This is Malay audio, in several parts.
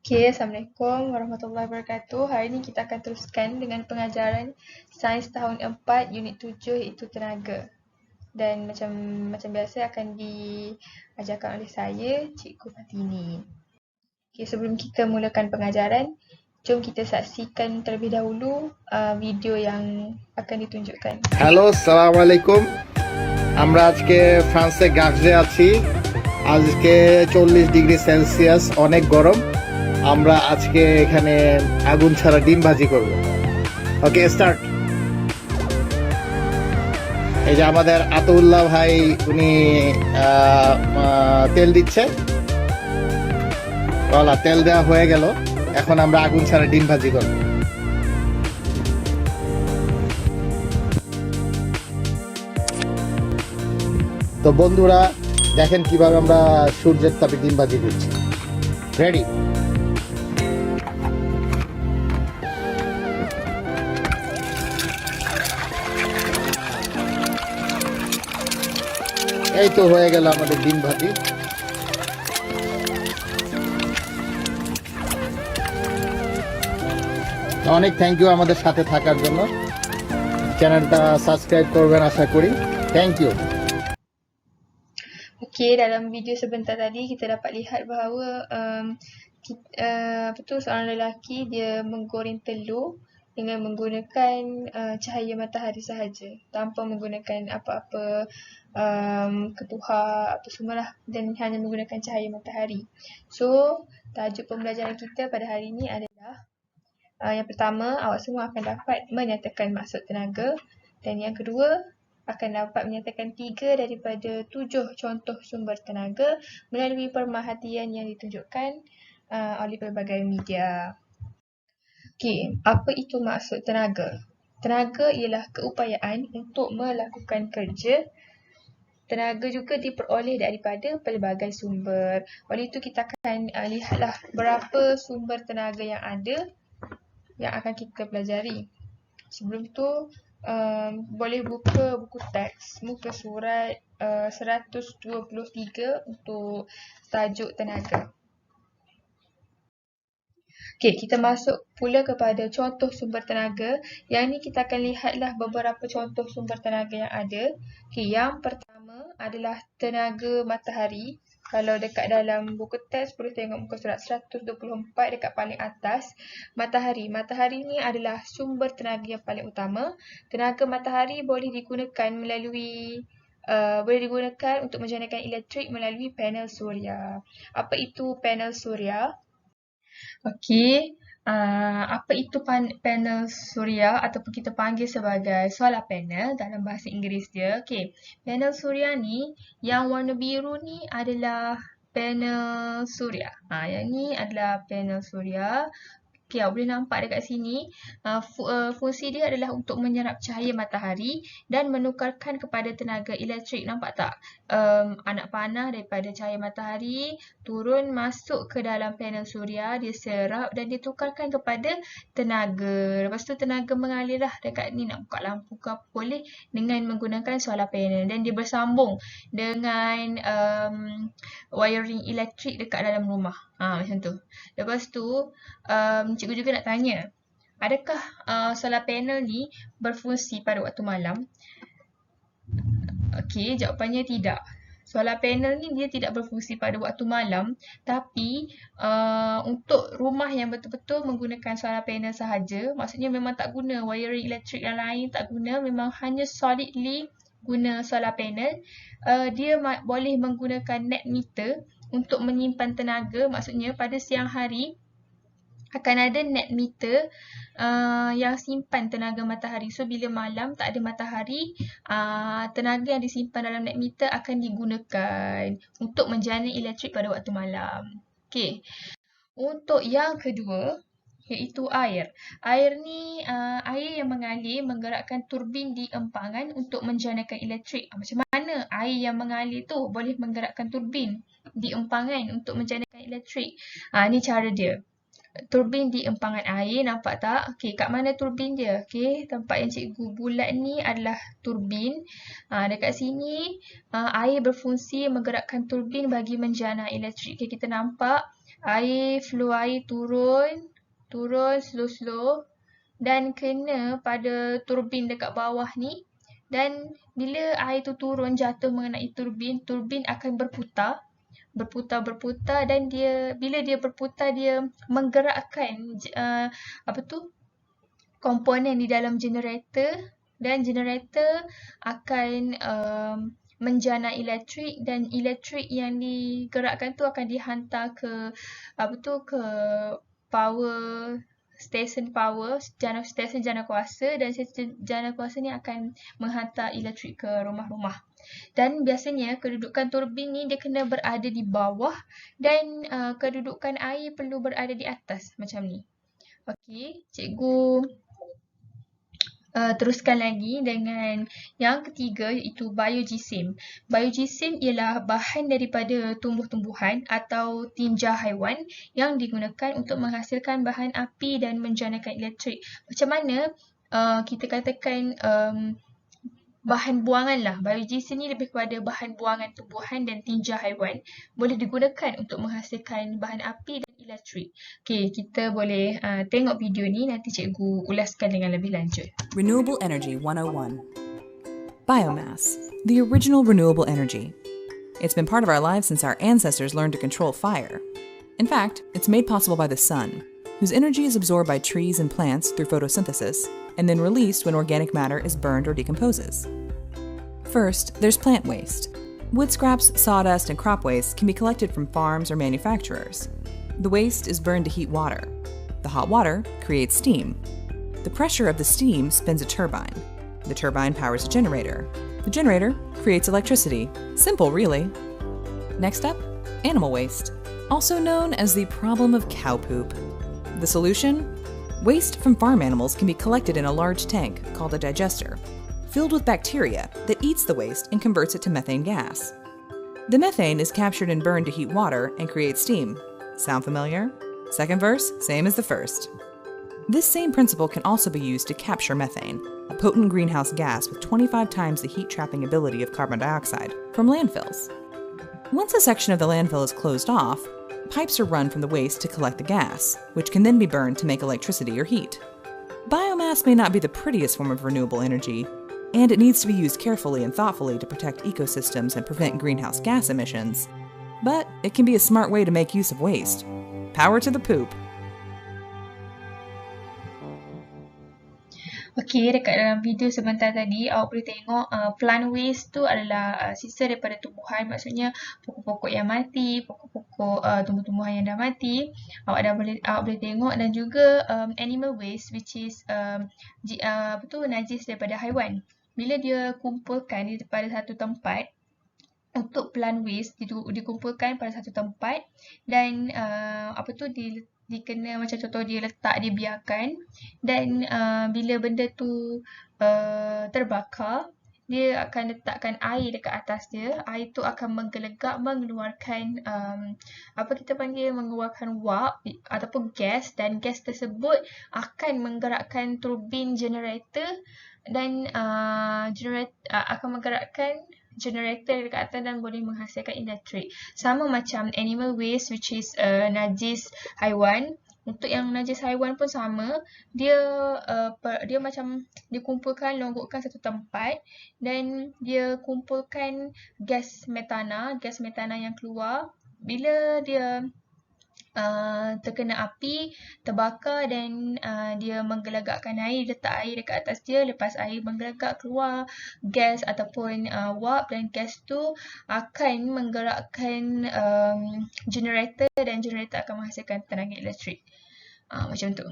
Okay, Assalamualaikum warahmatullahi wabarakatuh. Hari ini kita akan teruskan dengan pengajaran Sains tahun 4 unit 7 iaitu tenaga. Dan macam biasa akan diajarkan oleh saya, Cikgu Fatini. Okay, sebelum kita mulakan pengajaran, jom kita saksikan terlebih dahulu video yang akan ditunjukkan. Hello, আসসালামু আলাইকুম। আমরা আজকে ফ্রান্সে গার্জে আছি। আজকে 40 degree Celsius, অনেক গরম। আমরা আজকে এখানে আগুন ছাড়া ডিম ভাজি করব। ওকে, স্টার্ট। এই যে আমাদের আতউল্লাহ ভাই, উনি তেল দিচ্ছে। তেল দেওয়া হয়ে গেল, এখন আমরা আগুন ছাড়া ডিম ভাজি করব। তো বন্ধুরা দেখেন কিভাবে আমরা সূর্যের তাপে ডিম ভাজি করছি। রেডি? এই তো হয়ে গেল আমাদের ডিম ভাজি। অনেক থ্যাংক ইউ আমাদের সাথে থাকার জন্য। চ্যানেলটা সাবস্ক্রাইব করবেন আশা করি। Thank you. Okey, dalam video sebentar tadi kita dapat lihat bahawa seorang lelaki dia menggoreng telur dengan menggunakan cahaya matahari sahaja tanpa menggunakan apa-apa ketuhar apa semualah, dan hanya menggunakan cahaya matahari. So, tajuk pembelajaran kita pada hari ini adalah yang pertama, awak semua akan dapat menyatakan maksud tenaga, dan yang kedua akan dapat menyatakan 3 daripada 7 contoh sumber tenaga melalui pemerhatian yang ditunjukkan oleh pelbagai media. Okey, apa itu maksud tenaga? Tenaga ialah keupayaan untuk melakukan kerja. Tenaga juga diperoleh daripada pelbagai sumber. Oleh itu kita akan lihatlah berapa sumber tenaga yang ada yang akan kita pelajari. Sebelum tu boleh buka buku teks muka surat 123 untuk tajuk tenaga. Okey, kita masuk pula kepada contoh sumber tenaga. Yang ni kita akan lihatlah beberapa contoh sumber tenaga yang ada. Okey, yang pertama adalah tenaga matahari. Kalau dekat dalam buku teks boleh tengok muka surat 124 dekat paling atas. Matahari ni adalah sumber tenaga yang paling utama. Tenaga matahari boleh digunakan untuk menjanakan elektrik melalui panel suria. Apa itu panel suria? Okey, apa itu panel suria ataupun kita panggil sebagai solar panel dalam bahasa Inggeris dia. Okey, panel suria ni yang warna biru ni adalah panel suria. Yang ni adalah panel suria. Okey, awak boleh nampak dekat sini fungsi dia adalah untuk menyerap cahaya matahari dan menukarkan kepada tenaga elektrik. Nampak tak? Anak panah daripada cahaya matahari turun masuk ke dalam panel suria, dia serap dan ditukarkan kepada tenaga. Lepas tu tenaga mengalirlah dekat ni, nak buka lampu ke apa boleh dengan menggunakan solar panel, dan dia bersambung dengan wiring elektrik dekat dalam rumah. Macam tu. Lepas tu cikgu juga nak tanya, adakah solar panel ni berfungsi pada waktu malam? Okey, jawapannya tidak. Solar panel ni dia tidak berfungsi pada waktu malam, tapi untuk rumah yang betul-betul menggunakan solar panel sahaja, maksudnya memang tak guna wiring elektrik yang lain, tak guna, memang hanya solidly guna solar panel, dia boleh menggunakan net meter untuk menyimpan tenaga. Maksudnya pada siang hari akan ada net meter yang simpan tenaga matahari. So bila malam tak ada matahari, tenaga yang disimpan dalam net meter akan digunakan untuk menjana elektrik pada waktu malam. Okey. Untuk yang kedua iaitu air. Air ni air yang mengalir menggerakkan turbin di empangan untuk menjanakan elektrik. Macam mana air yang mengalir tu boleh menggerakkan turbin di empangan untuk menjanakan elektrik? Ni cara dia. Turbin di empangan air, nampak tak? Okey, kat mana turbin dia? Okey, tempat yang cikgu bulat ni adalah turbin. Dekat sini air berfungsi menggerakkan turbin bagi menjana elektrik. Okey, kita nampak flow air turun slow-slow dan kena pada turbin dekat bawah ni. Dan bila air tu turun jatuh mengenai turbin akan berputar dan bila dia berputar dia menggerakkan komponen di dalam generator, dan generator akan menjana elektrik, dan elektrik yang digerakkan tu akan dihantar ke power stesen jana kuasa, dan stesen jana kuasa ni akan menghantar elektrik ke rumah-rumah. Dan biasanya kedudukan turbin ni dia kena berada di bawah, dan kedudukan air perlu berada di atas macam ni. Okey, cikgu teruskan lagi dengan yang ketiga, iaitu biogysim. Biogysim ialah bahan daripada tumbuh-tumbuhan atau tinja haiwan yang digunakan untuk menghasilkan bahan api dan menjanakan elektrik. Macam mana kita katakan bahan buangan lah. Biogysim ni lebih kepada bahan buangan tumbuhan dan tinja haiwan. Boleh digunakan untuk menghasilkan bahan api dan elektrik. Okey, kita boleh tengok video ni, nanti cikgu ulaskan dengan lebih lanjut. Renewable Energy 101. Biomass, the original renewable energy. It's been part of our lives since our ancestors learned to control fire. In fact, it's made possible by the sun, whose energy is absorbed by trees and plants through photosynthesis, and then released when organic matter is burned or decomposes. First, there's plant waste. Wood scraps, sawdust, and crop waste can be collected from farms or manufacturers. The waste is burned to heat water. The hot water creates steam. The pressure of the steam spins a turbine. The turbine powers a generator. The generator creates electricity. Simple, really. Next up, animal waste, also known as the problem of cow poop. The solution? Waste from farm animals can be collected in a large tank called a digester, filled with bacteria that eats the waste and converts it to methane gas. The methane is captured and burned to heat water and create steam. Sound familiar? Second verse, same as the first. This same principle can also be used to capture methane, a potent greenhouse gas with 25 times the heat-trapping ability of carbon dioxide, from landfills. Once a section of the landfill is closed off, pipes are run from the waste to collect the gas, which can then be burned to make electricity or heat. Biomass may not be the prettiest form of renewable energy, and it needs to be used carefully and thoughtfully to protect ecosystems and prevent greenhouse gas emissions. But it can be a smart way to make use of waste. Power to the poop. Okey, dekat dalam video sebentar tadi, awak boleh tengok plant waste tu adalah sisa daripada tumbuhan. Maksudnya pokok-pokok yang mati, pokok-pokok tumbuh-tumbuhan yang dah mati. Awak boleh tengok, dan juga animal waste, which is najis daripada haiwan. Bila dia kumpulkan pada satu tempat, untuk plant waste dikumpulkan pada satu tempat, dan dikena macam contoh dia letak, dia biarkan, dan bila benda tu terbakar, dia akan letakkan air dekat atas dia. Air tu akan menggelegak, mengeluarkan mengeluarkan wap ataupun gas, dan gas tersebut akan menggerakkan turbin generator, dan akan menggerakkan generator dekat atas dan boleh menghasilkan elektrik. Sama macam animal waste, which is najis haiwan. Untuk yang najis haiwan pun sama, dia macam dikumpulkan, longgokkan satu tempat, dan dia kumpulkan gas metana yang keluar. Bila dia terkena api, terbakar, dan dia menggelegakkan air, letak air dekat atas dia. Lepas air menggelegak, keluar gas ataupun wap, dan gas tu akan menggerakkan generator, dan generator akan menghasilkan tenaga elektrik. Macam tu.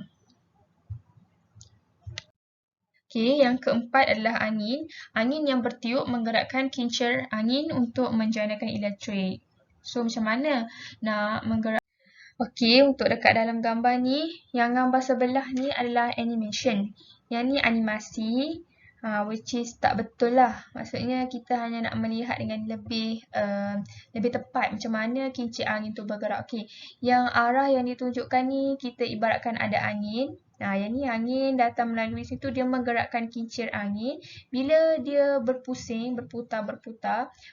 Okey, yang keempat adalah angin. Angin yang bertiup menggerakkan kincir angin untuk menjanakan elektrik. So, macam mana nak menggerak? Okey, untuk dekat dalam gambar ni, yang gambar sebelah ni adalah animation. Yang ni animasi, which is tak betul lah. Maksudnya kita hanya nak melihat dengan lebih tepat macam mana kincir angin tu bergerak. Okey, yang arah yang ditunjukkan ni, kita ibaratkan ada angin. Yang ni angin datang melalui situ, dia menggerakkan kincir angin. Bila dia berpusing, berputar,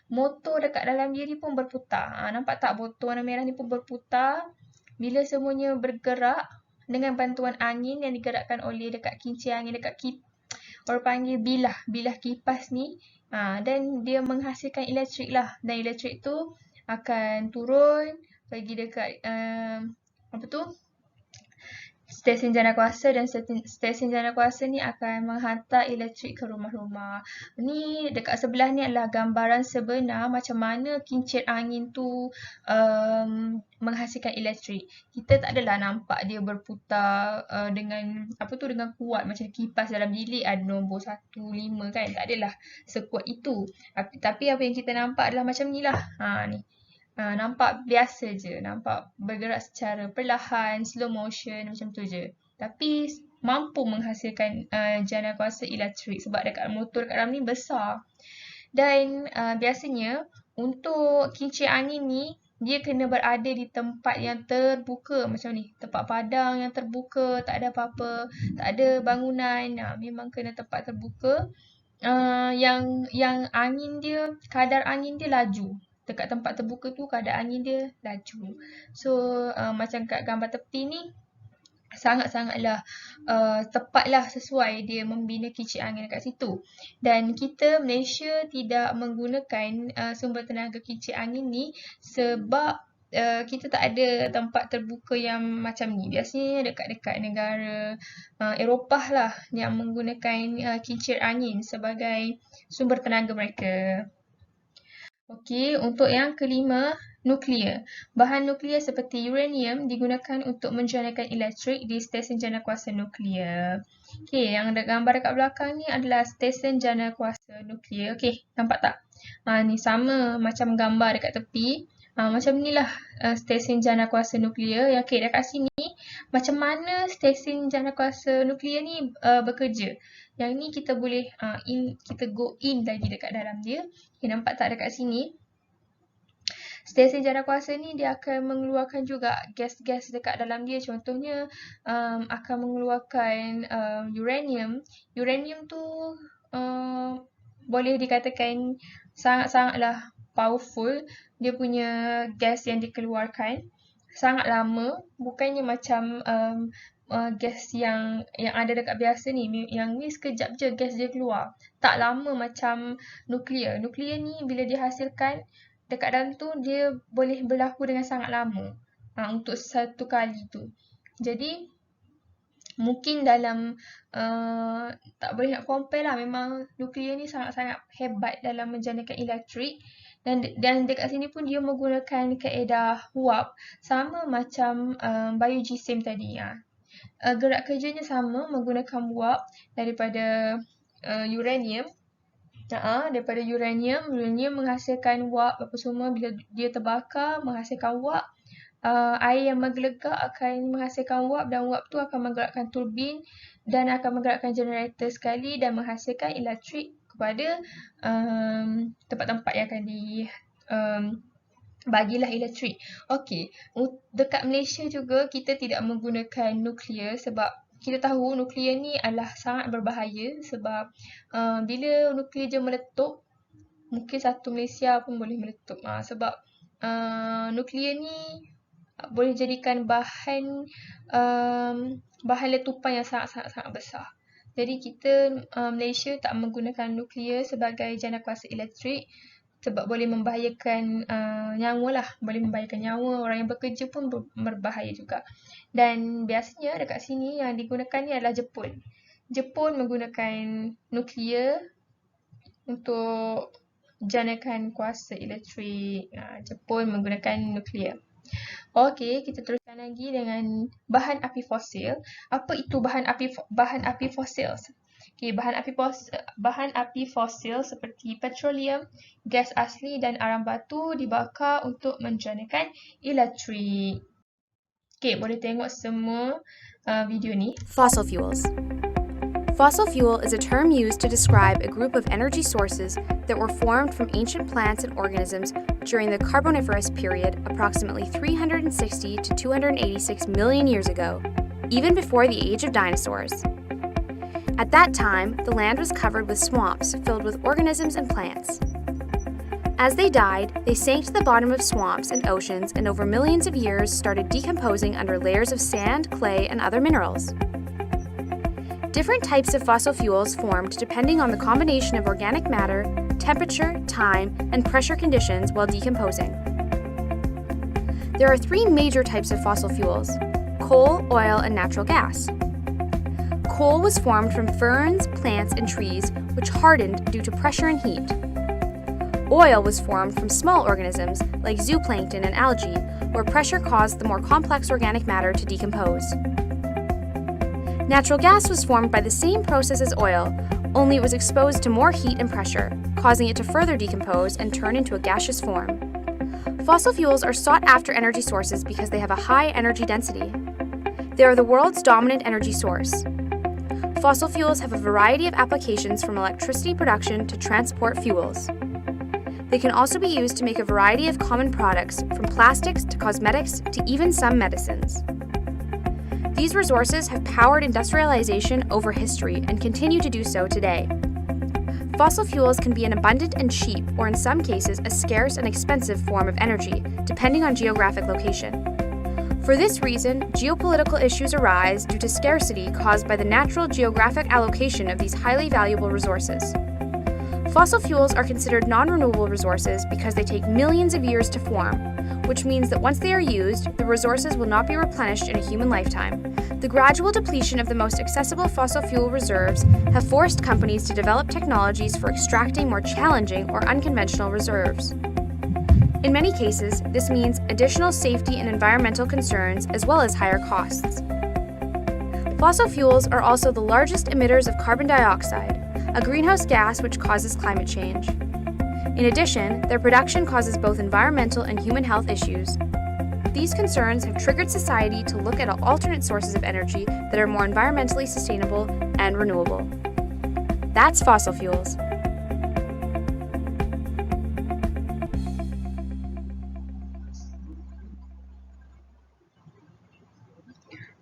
motor dekat dalam diri pun berputar. Nampak tak motor warna merah ni pun berputar. bila semuanya bergerak dengan bantuan angin yang digerakkan oleh dekat kincir angin dekat orang panggil bilah kipas ni, dan dia menghasilkan elektrik lah, dan elektrik tu akan turun pergi dekat stesen jana kuasa, dan stesen jana kuasa ni akan menghantar elektrik ke rumah-rumah. Ni dekat sebelah ni adalah gambaran sebenar macam mana kincir angin tu menghasilkan elektrik. Kita tak adalah nampak dia berputar dengan dengan kuat macam kipas dalam bilik ada nombor 1, 5 kan. Tak adalah sekuat itu. Tapi apa yang kita nampak adalah macam ni lah. Ni. Nampak biasa je, nampak bergerak secara perlahan, slow motion macam tu je. Tapi mampu menghasilkan jana kuasa elektrik sebab dekat motor kat dalam ni besar. Dan biasanya untuk kincir angin ni dia kena berada di tempat yang terbuka macam ni, tempat padang yang terbuka, tak ada apa-apa, tak ada bangunan, memang kena tempat terbuka. Yang angin dia, kadar angin dia laju. Dekat tempat terbuka tu kadar angin dia laju. So macam kat gambar tepi ni sangat-sangatlah tepatlah sesuai dia membina kincir angin dekat situ. Dan kita Malaysia tidak menggunakan sumber tenaga kincir angin ni sebab kita tak ada tempat terbuka yang macam ni. Biasanya dekat-dekat negara Eropah lah yang menggunakan kincir angin sebagai sumber tenaga mereka. Okey, untuk yang kelima, nuklear. Bahan nuklear seperti uranium digunakan untuk menjanakan elektrik di stesen jana kuasa nuklear. Okey, yang ada gambar dekat belakang ni adalah stesen jana kuasa nuklear. Okey, nampak tak? Ni sama macam gambar dekat tepi. Macam inilah stesen jana kuasa nuklear. Okey, dekat sini macam mana stesen jana kuasa nuklear ni bekerja. Yang ni kita boleh kita go in lagi dekat dalam dia. Okay, nampak tak dekat sini? Stesen jana kuasa ni dia akan mengeluarkan juga gas-gas dekat dalam dia. Contohnya akan mengeluarkan uranium. Uranium tu boleh dikatakan sangat-sangatlah powerful. Dia punya gas yang dikeluarkan sangat lama. Bukannya macam gas yang ada dekat biasa ni. Yang ni sekejap je gas dia keluar. Tak lama macam nuklear. Nuklear ni bila dihasilkan dekat dalam tu dia boleh berlaku dengan sangat lama untuk satu kali tu. Jadi mungkin dalam tak boleh nak compare lah. Memang nuklear ni sangat-sangat hebat dalam menjanakan elektrik. Dan dekat sini pun dia menggunakan kaedah uap sama macam biogesim tadi. Gerak kerjanya sama, menggunakan uap daripada uranium. Daripada uranium menghasilkan uap apa semua. Bila dia terbakar menghasilkan uap, air yang menggelegak akan menghasilkan uap, dan uap tu akan menggerakkan turbin dan akan menggerakkan generator sekali dan menghasilkan elektrik kepada tempat-tempat yang akan bagilah elektrik. Okey, dekat Malaysia juga kita tidak menggunakan nuklear sebab kita tahu nuklear ni adalah sangat berbahaya sebab bila nuklear je meletup, mungkin satu Malaysia pun boleh meletup. Sebab nuklear ni boleh jadikan bahan letupan yang sangat-sangat besar. Jadi kita Malaysia tak menggunakan nuklear sebagai jana kuasa elektrik sebab boleh membahayakan nyawa lah. Boleh membahayakan nyawa, orang yang bekerja pun berbahaya juga. Dan biasanya dekat sini yang digunakan ni adalah Jepun. Jepun menggunakan nuklear untuk janakan kuasa elektrik. Jepun menggunakan nuklear. Okey, kita teruskan lagi dengan bahan api fosil. Apa itu bahan api fosil? Okay, bahan api fosil seperti petroleum, gas asli dan arang batu dibakar untuk menjanakan elektrik. Okay, boleh tengok semua video ni. Fossil fuels. Fossil fuel is a term used to describe a group of energy sources that were formed from ancient plants and organisms during the Carboniferous period approximately 360 to 286 million years ago, even before the age of dinosaurs. At that time, the land was covered with swamps filled with organisms and plants. As they died, they sank to the bottom of swamps and oceans and over millions of years started decomposing under layers of sand, clay, and other minerals. Different types of fossil fuels formed depending on the combination of organic matter, temperature, time, and pressure conditions while decomposing. There are three major types of fossil fuels: coal, oil, and natural gas. Coal was formed from ferns, plants, and trees, which hardened due to pressure and heat. Oil was formed from small organisms like zooplankton and algae, where pressure caused the more complex organic matter to decompose. Natural gas was formed by the same process as oil, only it was exposed to more heat and pressure, causing it to further decompose and turn into a gaseous form. Fossil fuels are sought-after energy sources because they have a high energy density. They are the world's dominant energy source. Fossil fuels have a variety of applications from electricity production to transport fuels. They can also be used to make a variety of common products, from plastics to cosmetics to even some medicines. These resources have powered industrialization over history and continue to do so today. Fossil fuels can be an abundant and cheap, or in some cases, a scarce and expensive form of energy, depending on geographic location. For this reason, geopolitical issues arise due to scarcity caused by the natural geographic allocation of these highly valuable resources. Fossil fuels are considered non-renewable resources because they take millions of years to form, which means that once they are used, the resources will not be replenished in a human lifetime. The gradual depletion of the most accessible fossil fuel reserves have forced companies to develop technologies for extracting more challenging or unconventional reserves. In many cases, this means additional safety and environmental concerns as well as higher costs. Fossil fuels are also the largest emitters of carbon dioxide, a greenhouse gas which causes climate change. In addition, their production causes both environmental and human health issues. These concerns have triggered society to look at alternate sources of energy that are more environmentally sustainable and renewable. That's fossil fuels.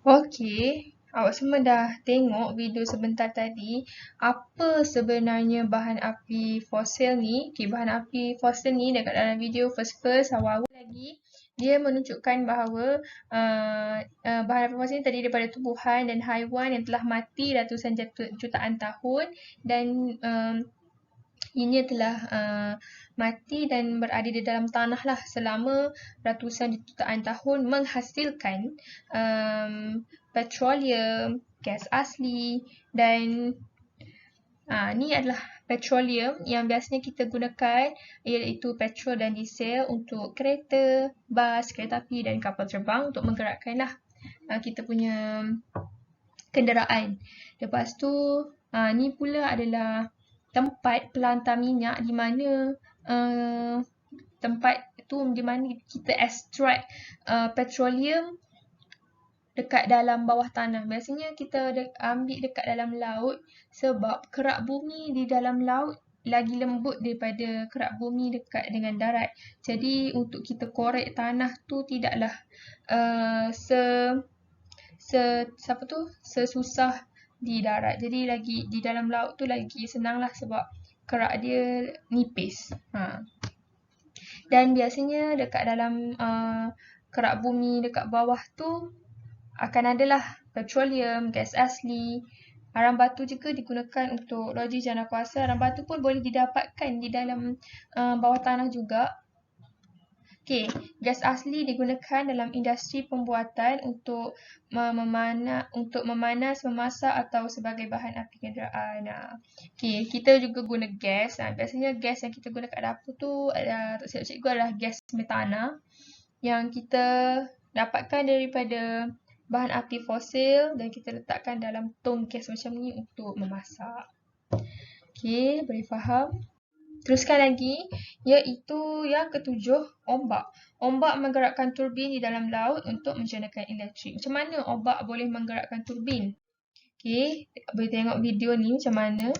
Okey, awak semua dah tengok video sebentar tadi apa sebenarnya bahan api fosil ni. Okey, bahan api fosil ni dekat dalam video first awal-awal lagi dia menunjukkan bahawa bahan api fosil ni terdiri daripada tumbuhan dan haiwan yang telah mati ratusan jutaan tahun dan ianya telah mati dan berada di dalam tanah lah selama ratusan jutaan tahun menghasilkan petroleum, gas asli dan ni adalah petroleum yang biasanya kita gunakan iaitu petrol dan diesel untuk kereta, bas, kereta api dan kapal terbang untuk menggerakkanlah kita punya kenderaan. Lepas tu ni pula adalah tempat pelantar minyak di mana tempat tu di mana kita extract petroleum dekat dalam bawah tanah. Biasanya kita ambil dekat dalam laut sebab kerak bumi di dalam laut lagi lembut daripada kerak bumi dekat dengan darat. Jadi untuk kita korek tanah tu tidaklah sesusah di darat. Jadi lagi di dalam laut tu lagi senang lah sebab kerak dia nipis. Dan biasanya dekat dalam kerak bumi dekat bawah tu akan adalah petroleum, gas asli, arang batu juga digunakan untuk logis jana kuasa. Arang batu pun boleh didapatkan di dalam bawah tanah juga. Okey, gas asli digunakan dalam industri pembuatan untuk memanas, memasak atau sebagai bahan api kenderaan. Okey, kita juga guna gas. Biasanya gas yang kita guna kat dapur tu tak silap cikgu adalah gas metana yang kita dapatkan daripada bahan api fosil dan kita letakkan dalam tong gas macam ni untuk memasak. Okey, boleh faham? Teruskan lagi, iaitu yang ketujuh, ombak. Ombak menggerakkan turbin di dalam laut untuk menjanakan elektrik. Macam mana ombak boleh menggerakkan turbin? Okey, boleh tengok video ni macam mana.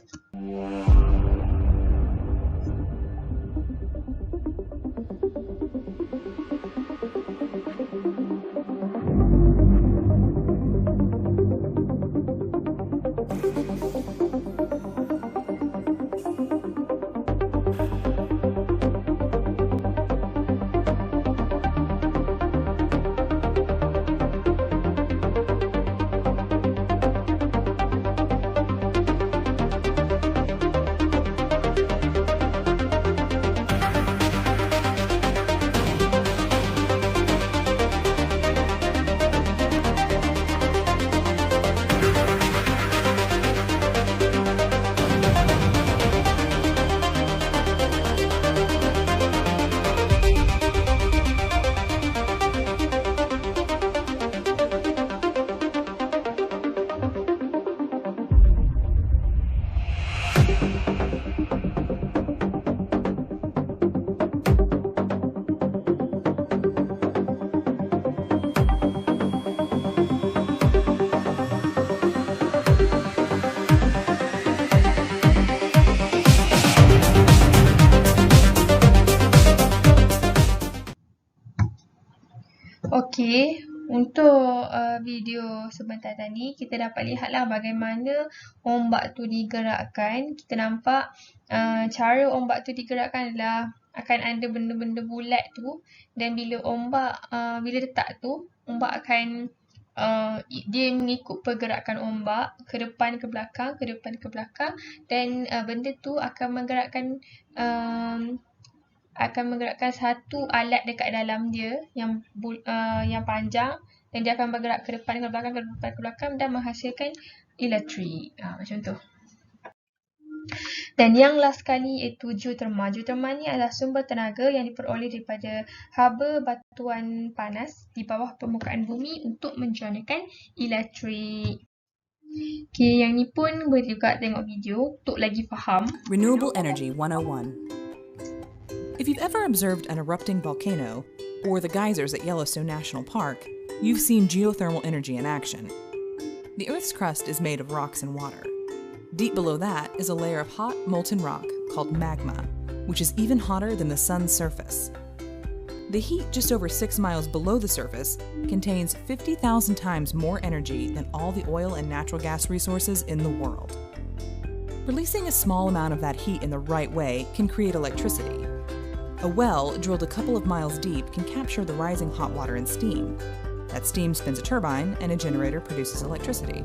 video sebentar tadi, kita dapat lihatlah bagaimana ombak tu digerakkan. Kita nampak cara ombak tu digerakkan adalah akan ada benda-benda bulat tu, dan bila bila letak tu, ombak akan dia mengikut pergerakan ombak ke depan ke belakang, ke depan ke belakang, dan benda tu akan menggerakkan satu alat dekat dalam dia yang panjang, dan dia akan bergerak ke depan ke belakang, ke depan ke belakang dan menghasilkan elektrik. Macam tu. Dan yang last sekali iaitu geothermal. Geothermal ni adalah sumber tenaga yang diperoleh daripada haba batuan panas di bawah permukaan bumi untuk menjanakan elektrik. Okay, yang ni pun boleh juga tengok video untuk lagi faham. Renewable Energy 101. If you've ever observed an erupting volcano or the geysers at Yellowstone National Park, you've seen geothermal energy in action. The Earth's crust is made of rocks and water. Deep below that is a layer of hot, molten rock called magma, which is even hotter than the sun's surface. The heat just over 6 miles below the surface contains 50,000 times more energy than all the oil and natural gas resources in the world. Releasing a small amount of that heat in the right way can create electricity. A well drilled a couple of miles deep can capture the rising hot water and steam. That steam spins a turbine, and a generator produces electricity.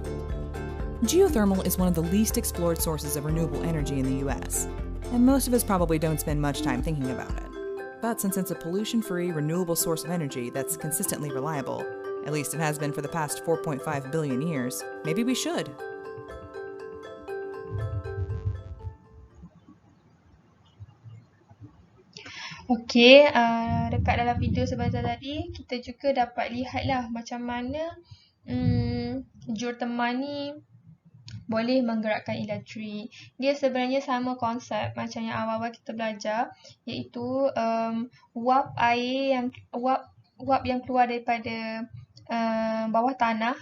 Geothermal is one of the least explored sources of renewable energy in the US, and most of us probably don't spend much time thinking about it. But since it's a pollution-free, renewable source of energy that's consistently reliable, at least it has been for the past 4.5 billion years, maybe we should. Okey, dekat dalam video sebentar tadi, kita juga dapat lihatlah macam mana geothermal ni boleh menggerakkan elektrik. Dia sebenarnya sama konsep macam yang awal-awal kita belajar, iaitu uap yang keluar daripada bawah tanah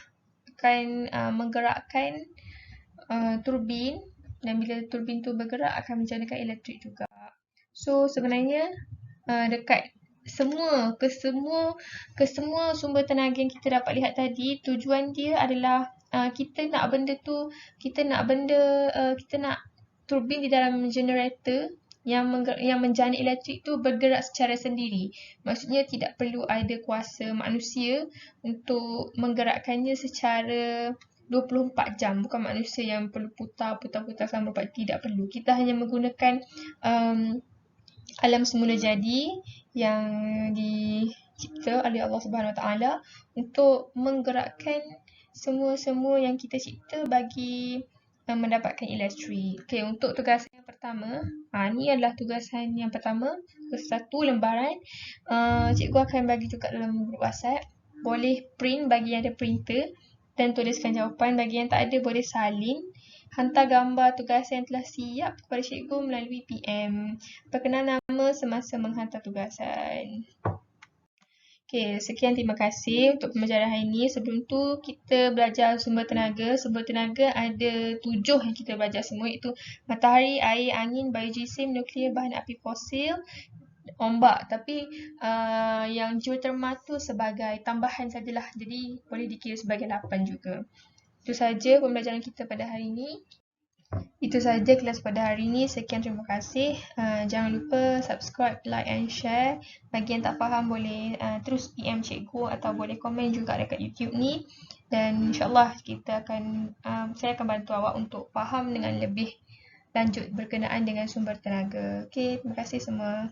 akan menggerakkan turbin, dan bila turbin tu bergerak akan menjadikan elektrik juga. So sebenarnya dekat semua sumber tenaga yang kita dapat lihat tadi, tujuan dia adalah kita nak turbin di dalam generator yang menjana elektrik tu bergerak secara sendiri. Maksudnya tidak perlu ada kuasa manusia untuk menggerakkannya secara 24 jam. Bukan manusia yang perlu putar selama 24 jam. Tidak perlu. Kita hanya menggunakan alam semula jadi yang dicipta oleh Allah Subhanahu Wa Taala untuk menggerakkan semua yang kita cipta bagi mendapatkan elektrik. Okey, untuk tugasan yang pertama, ni adalah tugasan yang pertama, satu lembaran. Cikgu akan bagi juga dalam grup WhatsApp. Boleh print bagi yang ada printer dan tuliskan jawapan. Bagi yang tak ada boleh salin. Hantar gambar tugasan yang telah siap kepada cikgu melalui PM. Perkenal nama semasa menghantar tugasan. Okey, sekian, terima kasih untuk pembelajaran hari ini. Sebelum tu kita belajar sumber tenaga. Sumber tenaga ada 7 yang kita belajar semua, iaitu matahari, air, angin, biogeosim, nuklear, bahan api fosil, ombak. Tapi yang geothermal tu sebagai tambahan sajalah. Jadi boleh dikira sebagai 8 juga. Itu saja pembelajaran kita pada hari ini. Itu saja kelas pada hari ini. Sekian, terima kasih. Jangan lupa subscribe, like and share. Bagi yang tak faham boleh terus PM cikgu atau boleh komen juga dekat YouTube ni. Dan insyaAllah saya akan bantu awak untuk faham dengan lebih lanjut berkenaan dengan sumber tenaga. Okey, terima kasih semua.